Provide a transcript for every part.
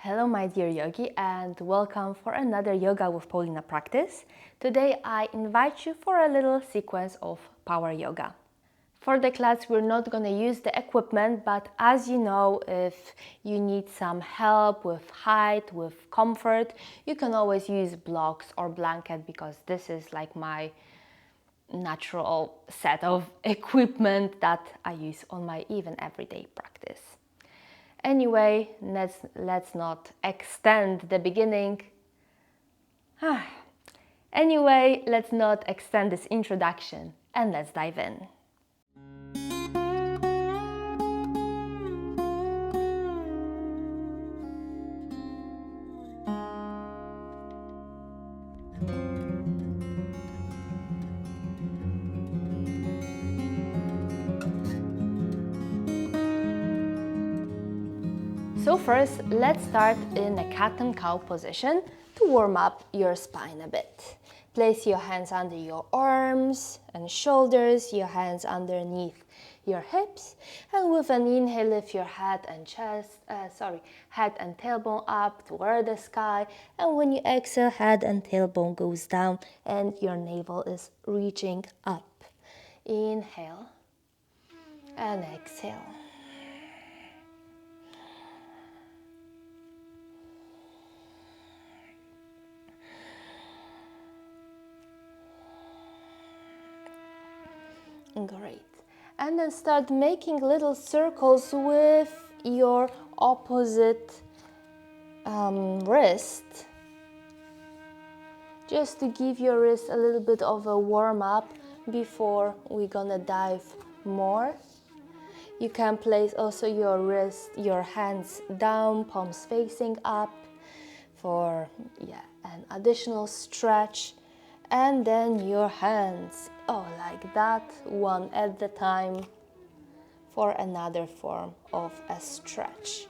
Hello my dear yogi, and welcome for another Yoga with Paulina practice. Today I invite you for a little sequence of power yoga. For the class we're not going to use the equipment, but as you know, if you need some help with height, with comfort, you can always use blocks or blanket, because this is like my natural set of equipment that I use on my even everyday practice. Anyway, let's not extend the beginning. Anyway, let's not extend this introduction and let's dive in. So first, let's start in a cat and cow position to warm up your spine a bit. Place your hands under your arms and shoulders, your hands underneath your hips, and with an inhale, lift your head and tailbone up toward the sky, and when you exhale, head and tailbone goes down and your navel is reaching up. Inhale and exhale. Great. And then start making little circles with your opposite wrist, just to give your wrist a little bit of a warm up before we're gonna dive more. You can place also your hands down, palms facing up for an additional stretch. And then your hands, like that, one at a time, for another form of a stretch.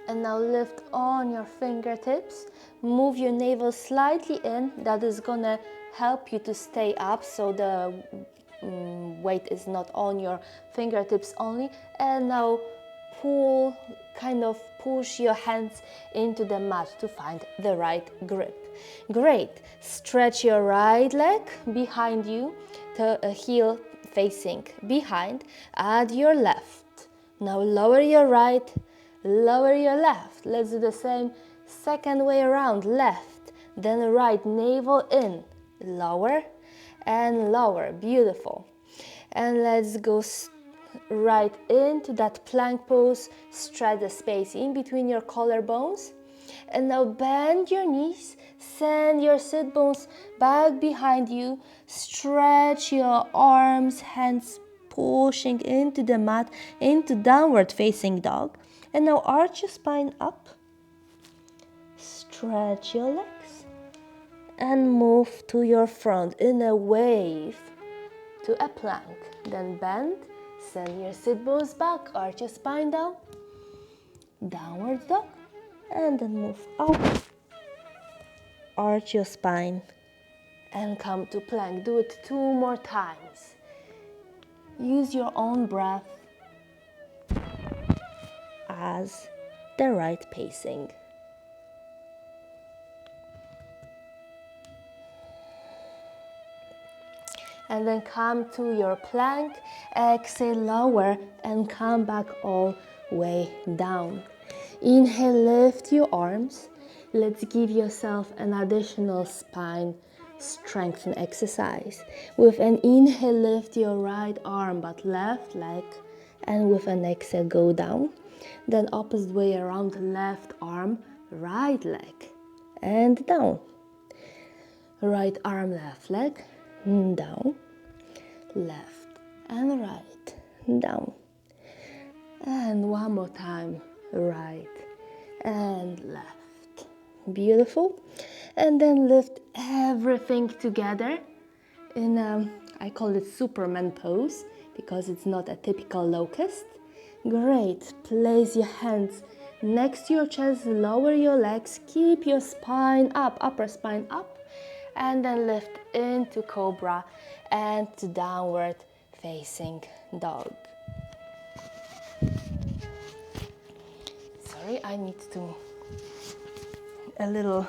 And now lift on your fingertips, move your navel slightly in. That is gonna help you to stay up, so the weight is not on your fingertips only. And now push your hands into the mat to find the right grip. Great. Stretch your right leg behind you, heel facing behind. Add your left. Now lower your right, lower your left. Let's do the same second way around. Left, then right, navel in, lower and lower. Beautiful. And let's go right into that plank pose. Stretch the space in between your collarbones. And now bend your knees, send your sit bones back behind you. Stretch your arms, hands pushing into the mat, into downward facing dog. And now arch your spine up. Stretch your legs and move to your front in a wave to a plank. Then bend. Send your sit bones back, arch your spine down, downward dog, and then move out. Arch your spine and come to plank. Do it 2 more times. Use your own breath as the right pacing. And then come to your plank, exhale, lower, and come back all way down. Inhale, lift your arms. Let's give yourself an additional spine strengthening exercise. With an inhale, lift your right arm, but left leg, and with an exhale, go down. Then opposite way around, left arm, right leg, and down. Right arm, left leg, down, left and right, down, and one more time, right and left. Beautiful. And then lift everything together in I call it Superman pose, because it's not a typical locust. Great. Place your hands next to your chest, lower your legs, keep your spine up, upper spine up, and then lift into cobra and to downward facing dog. Sorry, I need to a little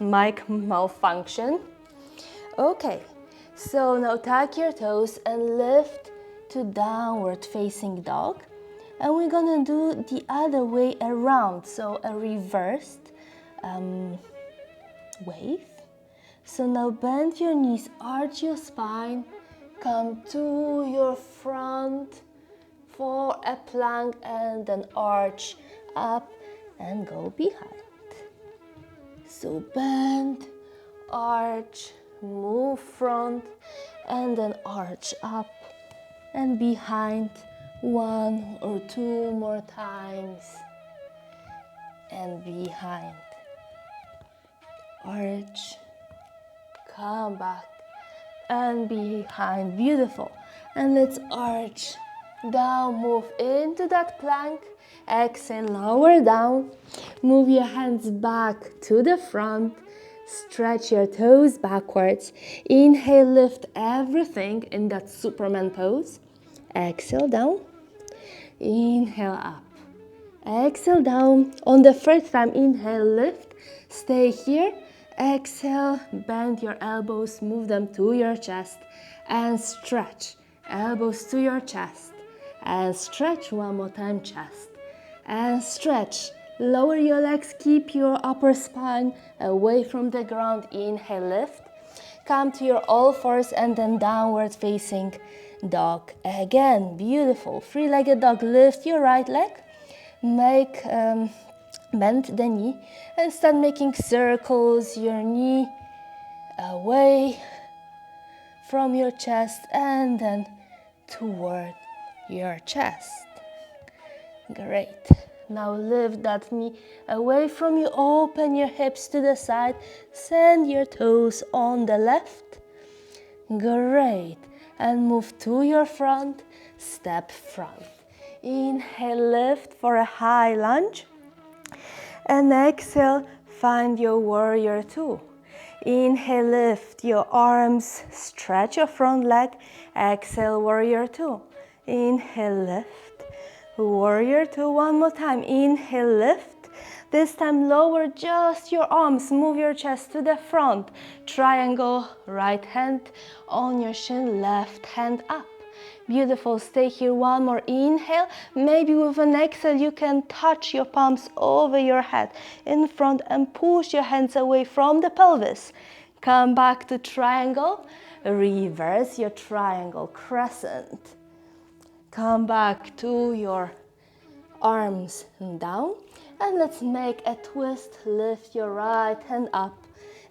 mic malfunction. Okay, so now tuck your toes and lift to downward facing dog. And we're gonna do the other way around, so a reversed wave. So now bend your knees, arch your spine, come to your front for a plank and then arch up and go behind. So bend, arch, move front and then arch up and behind 1 or 2 more times and behind. Arch, come back and behind. Beautiful. And let's arch down, move into that plank. Exhale, lower down. Move your hands back to the front. Stretch your toes backwards. Inhale, lift everything in that Superman pose. Exhale, down. Inhale, up. Exhale, down. On the first time, inhale, lift. Stay here. Exhale, bend your elbows, move them to your chest and stretch. Elbows to your chest and stretch. One more time, chest and stretch. Lower your legs, keep your upper spine away from the ground. Inhale, lift. Come to your all fours and then downward facing dog. Again, beautiful. Three-legged dog. Lift your right leg. Bend the knee and start making circles. Your knee away from your chest and then toward your chest. Great. Now lift that knee away from you. Open your hips to the side. Send your toes on the left. Great. And move to your front. Step front. Inhale, lift for a high lunge. And exhale, find your warrior two. Inhale, lift your arms, stretch your front leg. Exhale, warrior two. Inhale, lift. Warrior two, one more time. Inhale, lift. This time lower just your arms, move your chest to the front. Triangle, right hand on your shin, left hand up. Beautiful, stay here, one more inhale. Maybe with an exhale you can touch your palms over your head in front and push your hands away from the pelvis. Come back to triangle, reverse your triangle, crescent. Come back to your arms down and let's make a twist. Lift your right hand up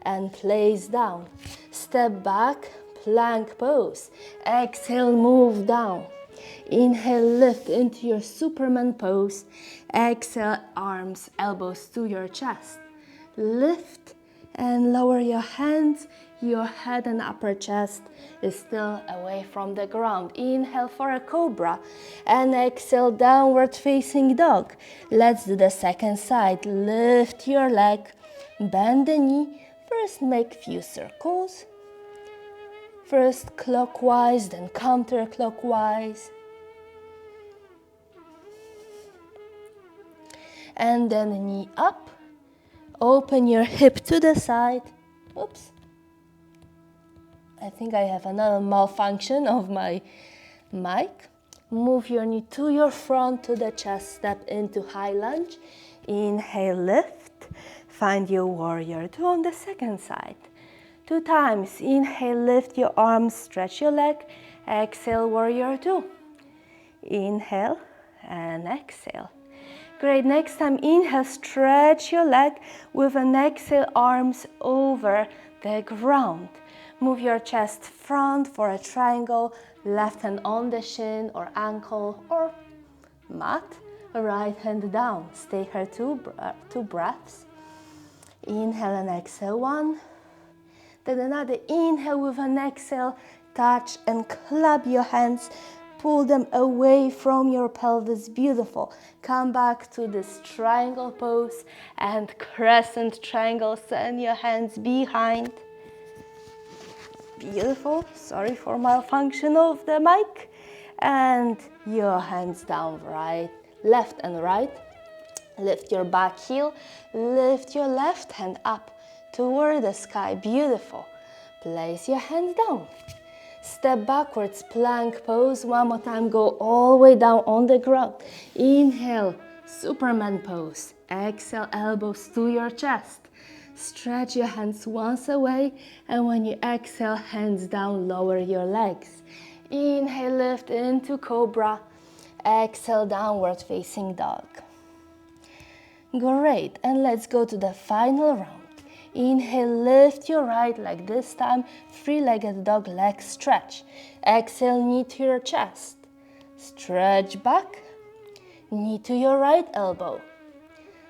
and place down. Step back, plank pose. Exhale, move down. Inhale, lift into your Superman pose. Exhale, arms, elbows to your chest. Lift and lower your hands. Your head and upper chest is still away from the ground. Inhale for a cobra and exhale, downward facing dog. Let's do the second side. Lift your leg, bend the knee. First make few circles. First clockwise, then counterclockwise. And then knee up. Open your hip to the side. Oops. I think I have another malfunction of my mic. Move your knee to your front, to the chest. Step into high lunge. Inhale, lift. Find your warrior two on the second side. 2 times. Inhale, lift your arms, stretch your leg. Exhale, warrior two. Inhale and exhale. Great. Next time, inhale, stretch your leg. With an exhale, arms over the ground. Move your chest front for a triangle. Left hand on the shin or ankle or mat. Right hand down. Stay here 2 breaths. Inhale and exhale, 1. Then another inhale with an exhale. Touch and clap your hands. Pull them away from your pelvis. Beautiful. Come back to this triangle pose and crescent triangle. Send your hands behind. Beautiful. Sorry for malfunction of the mic. and your hands down, right, left and right. Lift your back heel, lift your left hand up toward the sky, beautiful. Place your hands down. Step backwards, plank pose. One more time, go all the way down on the ground. Inhale, Superman pose. Exhale, elbows to your chest. Stretch your hands once away, and when you exhale, hands down, lower your legs. Inhale, lift into Cobra. Exhale, downward facing dog. Great, and let's go to the final round. Inhale, lift your right leg, this time three-legged dog, leg stretch. Exhale, knee to your chest. Stretch back, knee to your right elbow.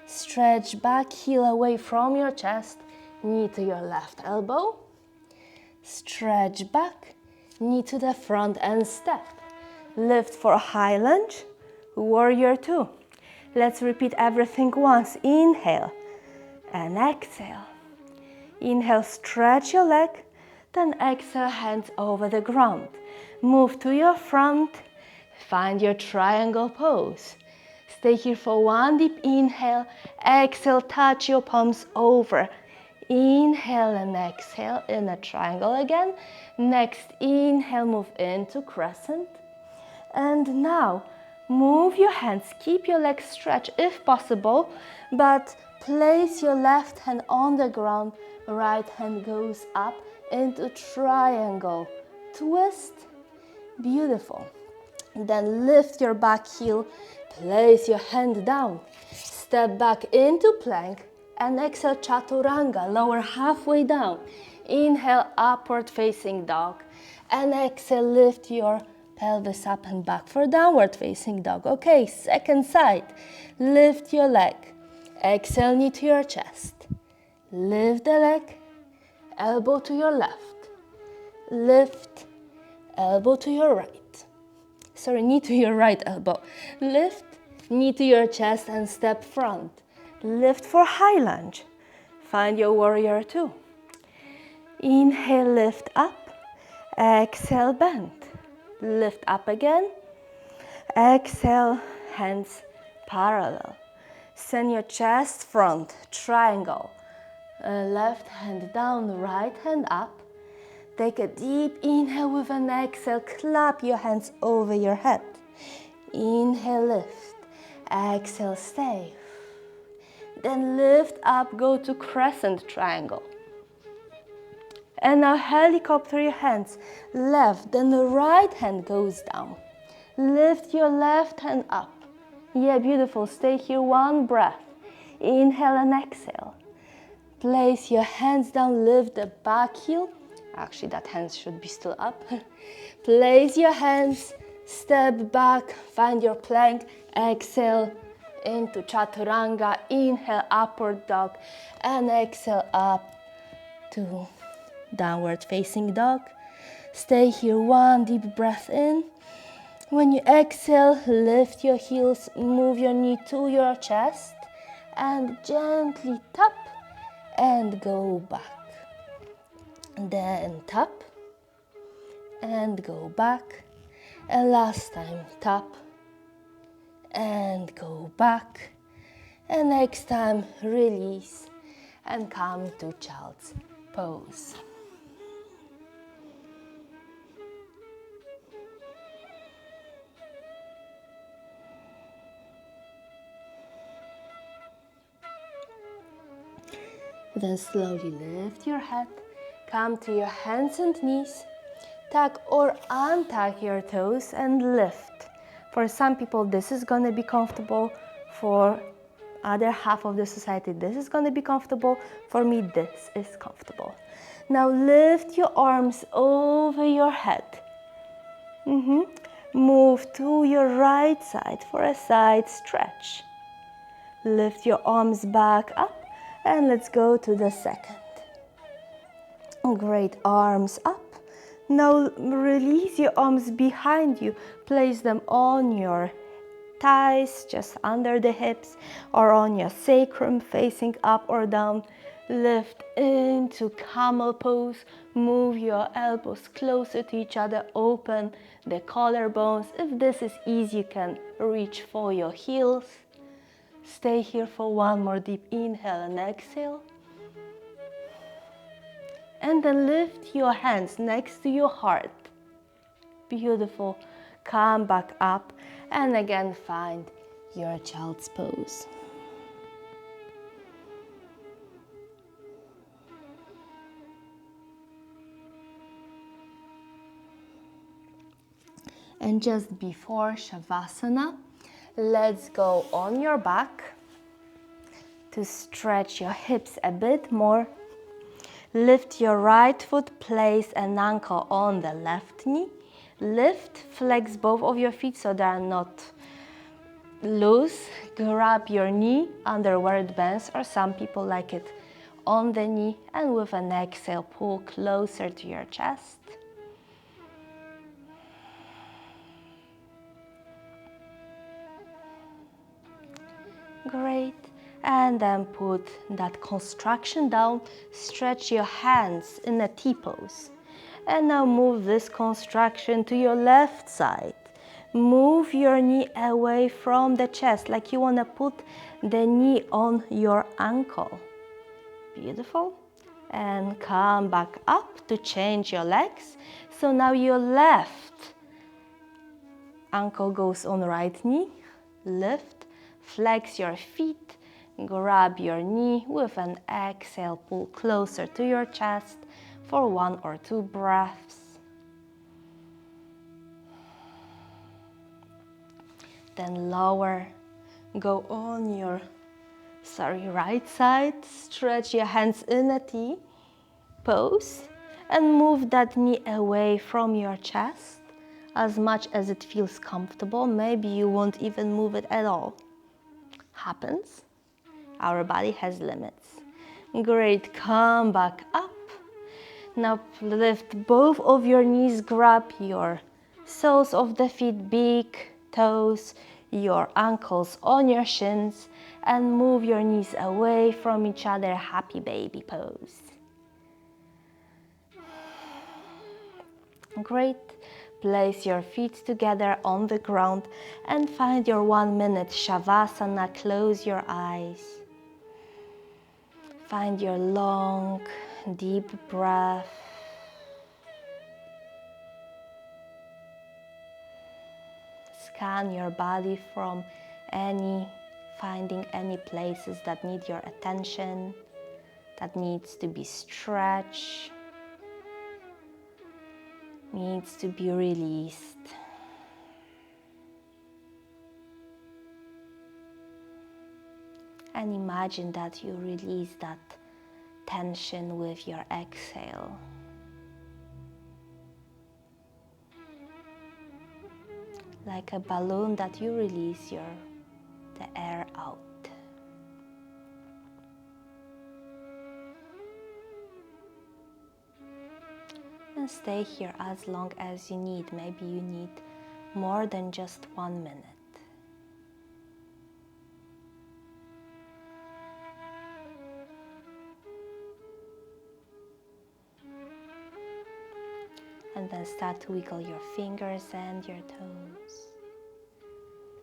Stretch back, heel away from your chest, knee to your left elbow. Stretch back, knee to the front and step. Lift for high lunge, warrior two. Let's repeat everything once. Inhale and exhale. Inhale, stretch your leg, then exhale, hands over the ground. Move to your front, find your triangle pose. Stay here for one deep inhale, exhale, touch your palms over. Inhale and exhale in a triangle again. Next inhale, move into crescent. And now, move your hands, keep your legs stretched if possible, but place your left hand on the ground, right hand goes up into triangle. Twist, beautiful. Then lift your back heel, place your hand down, step back into plank, and exhale, chaturanga, lower halfway down. Inhale, upward facing dog, and exhale, lift your pelvis up and back for downward facing dog. Okay, second side. Lift your leg. Exhale, knee to your chest. Lift the leg. Elbow to your left. Lift. Elbow to your right. Sorry, knee to your right elbow. Lift. Knee to your chest and step front. Lift for high lunge. Find your warrior two. Inhale, lift up. Exhale, bend. Lift up again. Exhale, hands parallel. Send your chest front, triangle. Left hand down, right hand up. Take a deep inhale with an exhale. Clap your hands over your head. Inhale, lift. Exhale, stay. Then lift up, go to crescent triangle. And now helicopter your hands, left, then the right hand goes down. Lift your left hand up. Yeah, beautiful, stay here, one breath. Inhale and exhale. Place your hands down, lift the back heel. Actually, that hand should be still up. Place your hands, step back, find your plank, exhale into chaturanga. Inhale, upward dog, and exhale up to downward facing dog. Stay here, one deep breath in. When you exhale, lift your heels, move your knee to your chest, and gently tap and go back. Then tap and go back. And last time, tap and go back. And next time, release and come to child's pose. Then slowly lift your head, come to your hands and knees, tuck or untuck your toes and lift. For some people, this is going to be comfortable. For other half of the society, this is going to be comfortable. For me, this is comfortable. Now lift your arms over your head. Move to your right side for a side stretch. Lift your arms back up. And let's go to the second. Great, arms up. Now release your arms behind you. Place them on your thighs, just under the hips, or on your sacrum, facing up or down. Lift into camel pose. Move your elbows closer to each other. Open the collarbones. If this is easy, you can reach for your heels. Stay here for one more deep inhale and exhale. And then lift your hands next to your heart. Beautiful. Come back up and again find your child's pose. And just before shavasana, let's go on your back to stretch your hips a bit more. Lift your right foot, place an ankle on the left knee. Lift, flex both of your feet so they are not loose. Grab your knee under where it bends, or some people like it on the knee, and with an exhale, pull closer to your chest. Great. And then put that construction down. Stretch your hands in a T-pose. And now move this construction to your left side. Move your knee away from the chest, like you want to put the knee on your ankle. Beautiful. And come back up to change your legs. So now your left ankle goes on right knee. Lift, flex your feet, grab your knee. With an exhale, pull closer to your chest for 1 or 2 breaths. Then lower, go on your right side, stretch your hands in a T pose and move that knee away from your chest as much as it feels comfortable. Maybe you won't even move it at all. Happens. Our body has limits. Great, come back up. Now lift both of your knees, grab your soles of the feet, big toes, your ankles on your shins, and move your knees away from each other, happy baby pose. Great. Place your feet together on the ground and find your 1 minute shavasana. Close your eyes. Find your long, deep breath. Scan your body from finding any places that need your attention, that needs to be stretched, needs to be released. And imagine that you release that tension with your exhale. Like a balloon that you release the air out. And stay here as long as you need. Maybe you need more than just 1 minute. And then start to wiggle your fingers and your toes.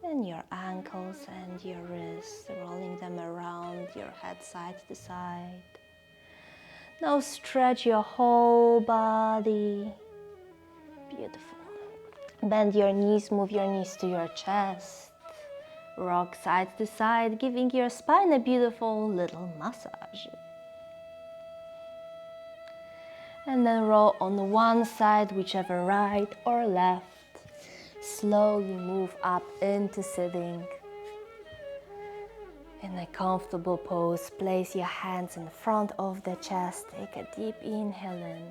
And your ankles and your wrists, rolling them around your head side to side. Now stretch your whole body. Beautiful. Bend your knees, move your knees to your chest. Rock side to side, giving your spine a beautiful little massage. And then roll on one side, whichever right or left. Slowly move up into sitting. In a comfortable pose, place your hands in front of the chest. Take a deep inhale in.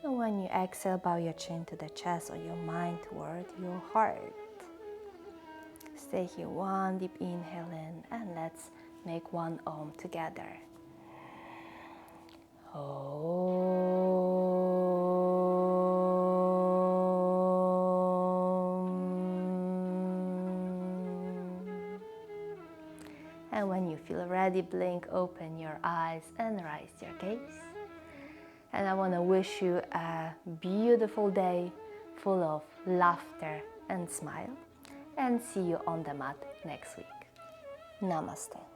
And when you exhale, bow your chin to the chest or your mind toward your heart. Stay here, one deep inhale in, and let's make one Om together. And when you feel ready, blink, open your eyes and raise your gaze. And I want to wish you a beautiful day full of laughter and smile. And see you on the mat next week. Namaste.